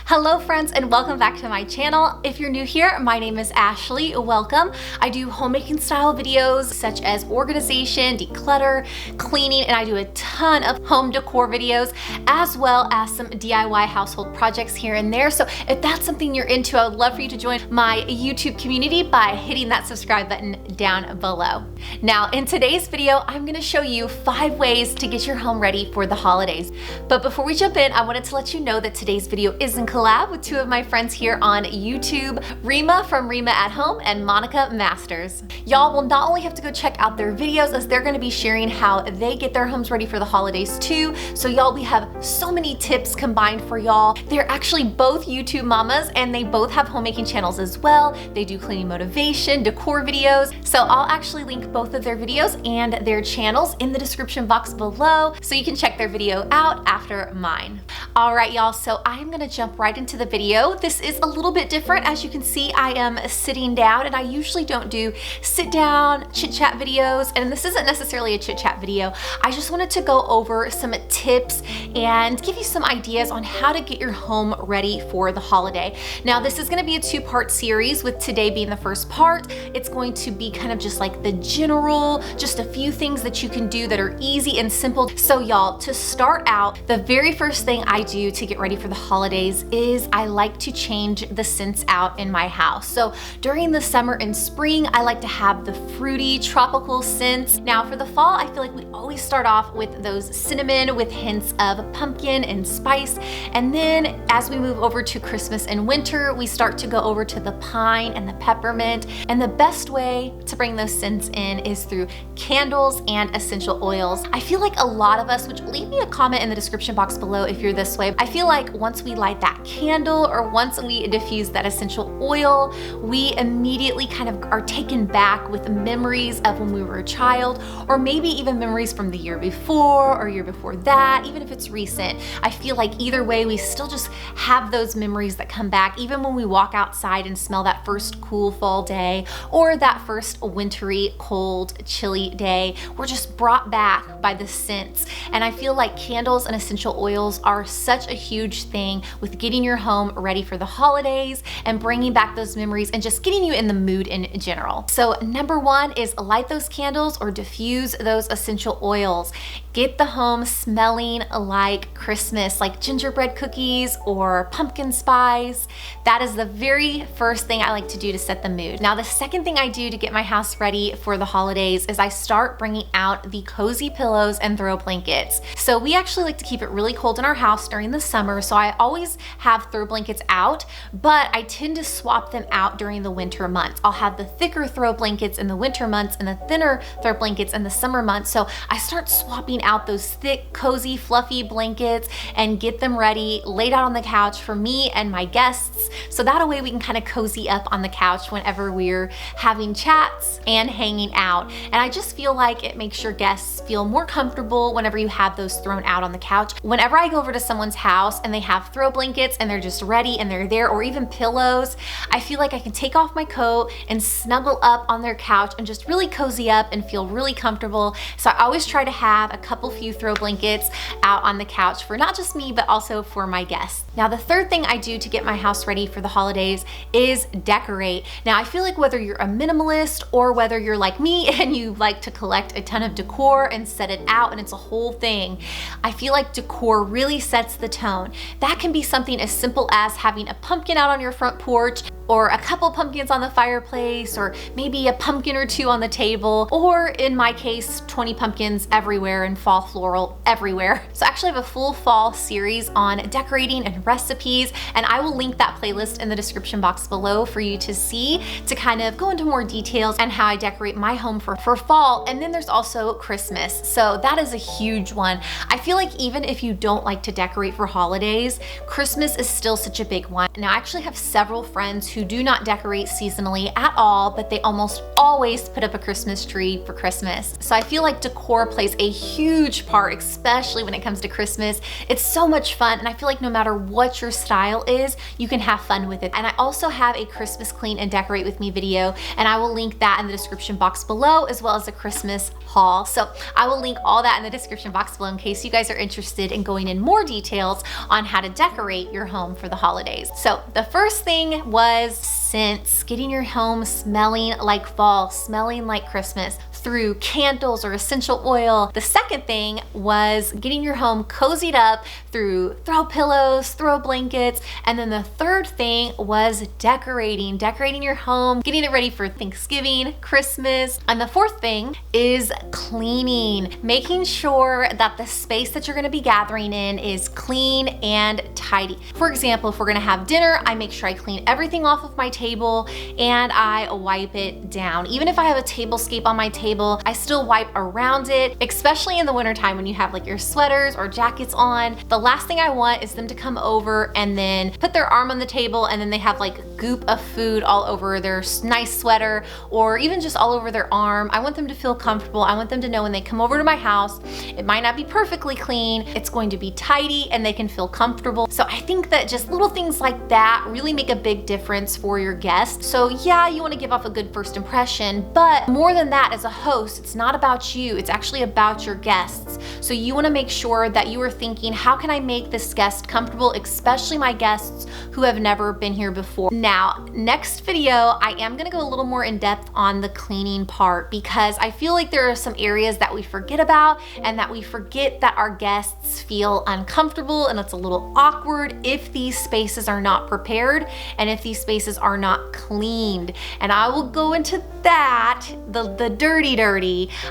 Hello friends and welcome back to my channel. If you're new here, my name is Ashley. Welcome. I do homemaking style videos such as organization, declutter, cleaning, and I do a ton of home decor videos as well as some DIY household projects here and there. So if that's something you're into, I would love for you to join my YouTube community by hitting that subscribe button down below. Now in today's video, I'm going to show you 5 ways to get your home ready for the holidays. But before we jump in, I wanted to let you know that today's video is in collab with 2 of my friends here on YouTube, Rima from Rima at Home and Monica Masters. Y'all will not only have to go check out their videos as they're going to be sharing how they get their homes ready for the holidays too. So y'all, we have so many tips combined for y'all. They're actually both YouTube mamas and they both have homemaking channels as well. They do cleaning motivation, decor videos. So I'll actually link both of their videos and their channels in the description box below so you can check their video out after mine. All right, y'all, so I'm gonna jump right into the video. This is a little bit different. As you can see, I am sitting down and I usually don't do sit down chit chat videos. And this isn't necessarily a chit chat video. I just wanted to go over some tips and give you some ideas on how to get your home ready for the holiday. Now, this is gonna be a 2-part series with today being the first part. It's going to be kind of just like the general, just a few things that you can do that are easy and simple. So y'all, to start out, the very first thing I do to get ready for the holidays is I like to change the scents out in my house. So during the summer and spring, I like to have the fruity tropical scents. Now for the fall, I feel like we always start off with those cinnamon with hints of pumpkin and spice. And then as we move over to Christmas and winter, we start to go over to the pine and the peppermint. And the best way to bring those scents in is through candles and essential oils. I feel like a lot of us, which leave me a comment in the description box below if you're this way. I feel like once we light that candle or once we diffuse that essential oil, we immediately kind of are taken back with memories of when we were a child, or maybe even memories from the year before or year before that, even if it's recent. I feel like either way, we still just have those memories that come back, even when we walk outside and smell that first cool fall day or that first wintry, cold, chilly day. We're just brought back by the scents. And I feel like candles and essential oils are such a huge thing with getting your home ready for the holidays and bringing back those memories and just getting you in the mood in general. So number 1 is light those candles or diffuse those essential oils. Get the home smelling like Christmas, like gingerbread cookies or pumpkin spice. That is the very first thing I like to do to set the mood. Now, the second thing I do to get my house ready for the holidays is I start bringing out the cozy pillows and throw blankets. So we actually like to keep it really cold in our house during the summer, so I always have throw blankets out, but I tend to swap them out during the winter months. I'll have the thicker throw blankets in the winter months and the thinner throw blankets in the summer months. So I start swapping out those thick, cozy, fluffy blankets and get them ready, laid out on the couch for me and my guests. So that way we can kind of cozy up on the couch whenever we're having chats and hanging out. And I just feel like it makes your guests feel more comfortable whenever you have those thrown out on the couch. Whenever I go over to someone's house and they have throw blankets and they're just ready and they're there, or even pillows, I feel like I can take off my coat and snuggle up on their couch and just really cozy up and feel really comfortable. So I always try to have a few throw blankets out on the couch for not just me, but also for my guests. Now, the third thing I do to get my house ready for the holidays is decorate. Now, I feel like whether you're a minimalist or whether you're like me and you like to collect a ton of decor and set it out and it's a whole thing, I feel like decor really sets the tone. That can be something as simple as having a pumpkin out on your front porch, or a couple pumpkins on the fireplace, or maybe a pumpkin or 2 on the table, or in my case, 20 pumpkins everywhere and fall floral everywhere. So I actually have a full fall series on decorating and recipes, and I will link that playlist in the description box below for you to see, to kind of go into more details and how I decorate my home for fall. And then there's also Christmas. So that is a huge one. I feel like even if you don't like to decorate for holidays, Christmas is still such a big one. Now, I actually have several friends who do not decorate seasonally at all, but they almost always put up a Christmas tree for Christmas. So I feel like decor plays a huge part, especially when it comes to Christmas. It's so much fun, and I feel like no matter what your style is, you can have fun with it. And I also have a Christmas clean and decorate with me video, and I will link that in the description box below, as well as a Christmas haul. So I will link all that in the description box below in case you guys are interested in going in more details on how to decorate your home for the holidays. So the first thing was scents, getting your home smelling like fall, smelling like Christmas through candles or essential oil. The second thing was getting your home cozied up through throw pillows, throw blankets. And then the third thing was decorating your home, getting it ready for Thanksgiving, Christmas. And the fourth thing is cleaning, making sure that the space that you're gonna be gathering in is clean and tidy. For example, if we're gonna have dinner, I make sure I clean everything off of my table and I wipe it down. Even if I have a tablescape on my table, I still wipe around it, especially in the wintertime when you have like your sweaters or jackets on. The last thing I want is them to come over and then put their arm on the table and then they have like goop of food all over their nice sweater or even just all over their arm. I want them to feel comfortable. I want them to know when they come over to my house, it might not be perfectly clean, it's going to be tidy and they can feel comfortable. So I think that just little things like that really make a big difference for your guests. So yeah, you want to give off a good first impression, but more than that, as a host, it's not about you, it's actually about your guests. So you want to make sure that you are thinking, how can I make this guest comfortable, especially my guests who have never been here before. Now, next video, I am going to go a little more in depth on the cleaning part because I feel like there are some areas that we forget about and that we forget that our guests feel uncomfortable and it's a little awkward if these spaces are not prepared and if these spaces are not cleaned. And I will go into that, the dirty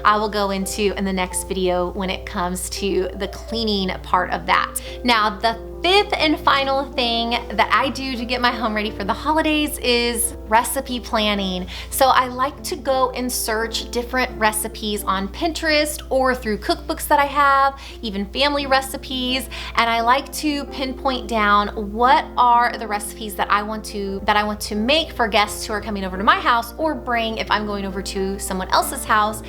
I will go into in the next video when it comes to the cleaning part of that. Now, the fifth and final thing that I do to get my home ready for the holidays is recipe planning. So I like to go and search different recipes on Pinterest or through cookbooks that I have, even family recipes, and I like to pinpoint down what are the recipes that I want to make for guests who are coming over to my house or bring if I'm going over to someone else's house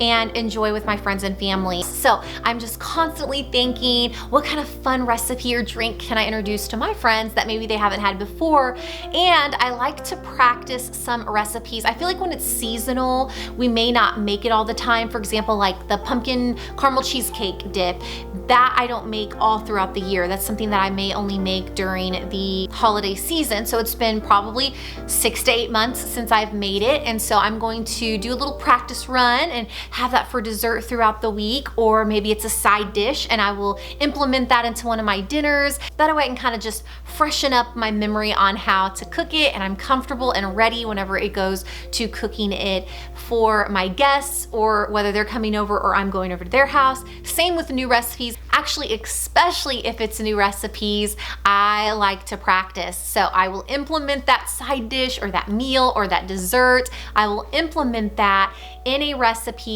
and enjoy with my friends and family. So I'm just constantly thinking, what kind of fun recipe or drink can I introduce to my friends that maybe they haven't had before? And I like to practice some recipes. I feel like when it's seasonal, we may not make it all the time. For example, like the pumpkin caramel cheesecake dip, that I don't make all throughout the year. That's something that I may only make during the holiday season. So it's been probably 6 to 8 months since I've made it. And so I'm going to do a little practice run and have that for dessert throughout the week, or maybe it's a side dish and I will implement that into one of my dinners. That way I can kind of just freshen up my memory on how to cook it and I'm comfortable and ready whenever it goes to cooking it for my guests or whether they're coming over or I'm going over to their house. Same with new recipes. Actually, especially if it's new recipes, I like to practice. So I will implement that side dish or that meal or that dessert. I will implement that in a recipe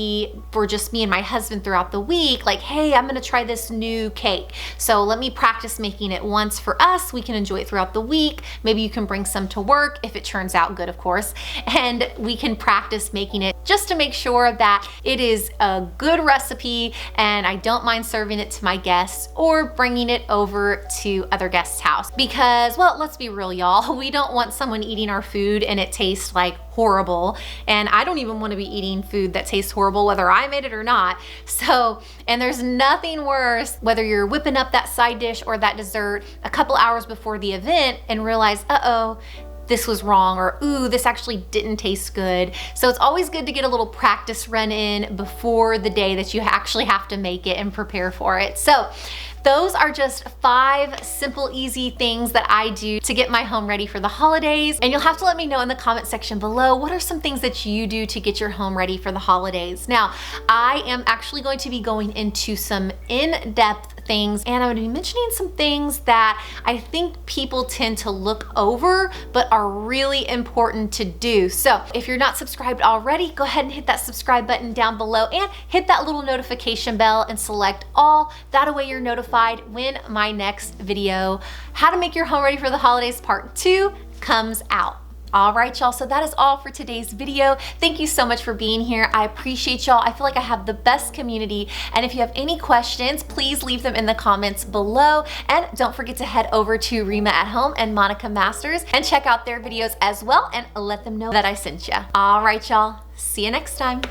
for just me and my husband throughout the week. Like, hey, I'm gonna try this new cake. So let me practice making it once for us. We can enjoy it throughout the week. Maybe you can bring some to work if it turns out good, of course. And we can practice making it just to make sure that it is a good recipe and I don't mind serving it to my guests or bringing it over to other guests' house. Because, well, let's be real, y'all. We don't want someone eating our food and it tastes like horrible. And I don't even want to be eating food that tastes horrible, whether I made it or not. So, and there's nothing worse, whether you're whipping up that side dish or that dessert a couple hours before the event and realize, uh-oh, this was wrong, or ooh, this actually didn't taste good. So it's always good to get a little practice run in before the day that you actually have to make it and prepare for it. So those are just 5 simple, easy things that I do to get my home ready for the holidays. And you'll have to let me know in the comment section below, what are some things that you do to get your home ready for the holidays? Now, I am actually going to be going into some in-depth things, and I'm going to be mentioning some things that I think people tend to look over but are really important to do. So if you're not subscribed already, go ahead and hit that subscribe button down below and hit that little notification bell and select all. That way you're notified when my next video, how to make your home ready for the holidays part 2, comes out. All right, y'all, so that is all for today's video. Thank you so much for being here. I appreciate y'all. I feel like I have the best community, and if you have any questions, please leave them in the comments below, and don't forget to head over to Rima at Home and Monica Masters and check out their videos as well, and let them know that I sent you. All right, y'all, see you next time.